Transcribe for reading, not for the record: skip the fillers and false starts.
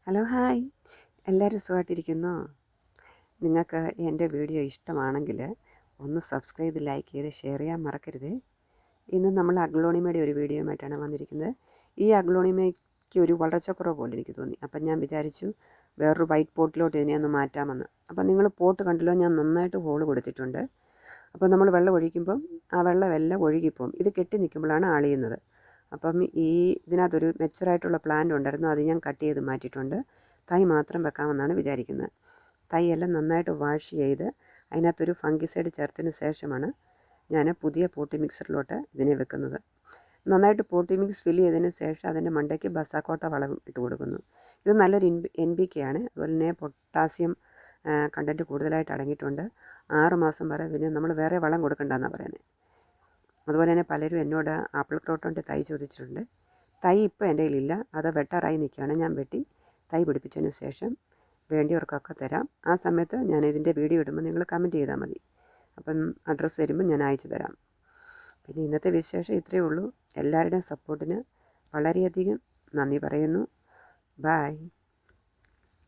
Hello hi, എല്ലാവരും സുഖമായിട്ടിരിക്കുന്നോ? നിങ്ങൾക്ക് എൻ്റെ വീഡിയോ ഇഷ്ടമാണെങ്കിൽ ഒന്ന് സബ്സ്ക്രൈബ്, ലൈക്ക് ചെയ്ത് ഷെയർ ചെയ്യാൻ മറക്കരുത്. ഇന്ന് നമ്മൾ അഗ്ലോണിമയുടെ ഒരു വീഡിയോയുമായിട്ടാണ് വന്നിരിക്കുന്നത്. ഈ അഗ്ലോണിമയ്ക്ക് ഒരു വളർച്ചക്കുറവ് പോലെ എനിക്ക് തോന്നി. അപ്പം ഞാൻ വിചാരിച്ചു വേറൊരു വൈറ്റ് പോട്ടിലോട്ട് ഇതിനെ ഒന്ന് മാറ്റാമെന്ന്. അപ്പം നിങ്ങൾ പോട്ട് കണ്ടല്ലോ, ഞാൻ നന്നായിട്ട് ഹോൾ കൊടുത്തിട്ടുണ്ട്. അപ്പോൾ നമ്മൾ വെള്ളം ഒഴിക്കുമ്പം ആ വെള്ളമെല്ലാം ഒഴുകിപ്പോവും. ഇത് കെട്ടി നിൽക്കുമ്പോഴാണ് ആളിയുന്നത്. അപ്പം ഇതിനകത്തൊരു മെച്ചുറായിട്ടുള്ള പ്ലാന്റ് ഉണ്ടായിരുന്നു, അത് ഞാൻ കട്ട് ചെയ്ത് മാറ്റിയിട്ടുണ്ട്. തൈ മാത്രം വെക്കാമെന്നാണ് വിചാരിക്കുന്നത്. തൈയെല്ലാം നന്നായിട്ട് വാഷ് ചെയ്ത് അതിനകത്തൊരു ഫംഗിസൈഡ് ചേർത്തതിന് ശേഷമാണ് ഞാൻ പുതിയ പോട്ടി മിക്സറിലോട്ട് ഇതിനെ വെക്കുന്നത്. നന്നായിട്ട് പോട്ടി മിക്സ് ഫില്ല് ചെയ്തതിന് ശേഷം അതിൻ്റെ മണ്ടയ്ക്ക് ബസാക്കോട്ട വളം ഇട്ട് കൊടുക്കുന്നു. ഇത് നല്ലൊരു NPK ആണ്. അതുപോലെ തന്നെ പൊട്ടാസ്യം കണ്ടൻറ്റ് കൂടുതലായിട്ട് അടങ്ങിയിട്ടുണ്ട്. 6 മാസം വരെ പിന്നെ നമ്മൾ വേറെ വളം കൊടുക്കണ്ടെന്നാണ് പറയുന്നത്. അതുപോലെ തന്നെ പലരും എന്നോട് ആപ്പിൾ ക്രോട്ടോൻ്റെ തൈ ചോദിച്ചിട്ടുണ്ട്. തൈ ഇപ്പോൾ എൻ്റെ കയ്യിലില്ല, അത് വെട്ടാറായി നിൽക്കുകയാണ്. ഞാൻ വെട്ടി തൈ പിടിപ്പിച്ചതിന് ശേഷം വേണ്ടിയവർക്കൊക്കെ തരാം. ആ സമയത്ത് ഞാൻ ഇതിൻ്റെ വീഡിയോ ഇടുമ്പോൾ നിങ്ങൾ കമൻറ്റ് ചെയ്താൽ മതി. അപ്പം അഡ്രസ്സ് തരുമ്പോൾ ഞാൻ അയച്ചു തരാം. പിന്നെ ഇന്നത്തെ വിശേഷം ഇത്രയേ ഉള്ളൂ. എല്ലാവരുടെയും സപ്പോർട്ടിന് വളരെയധികം നന്ദി പറയുന്നു. ബൈ.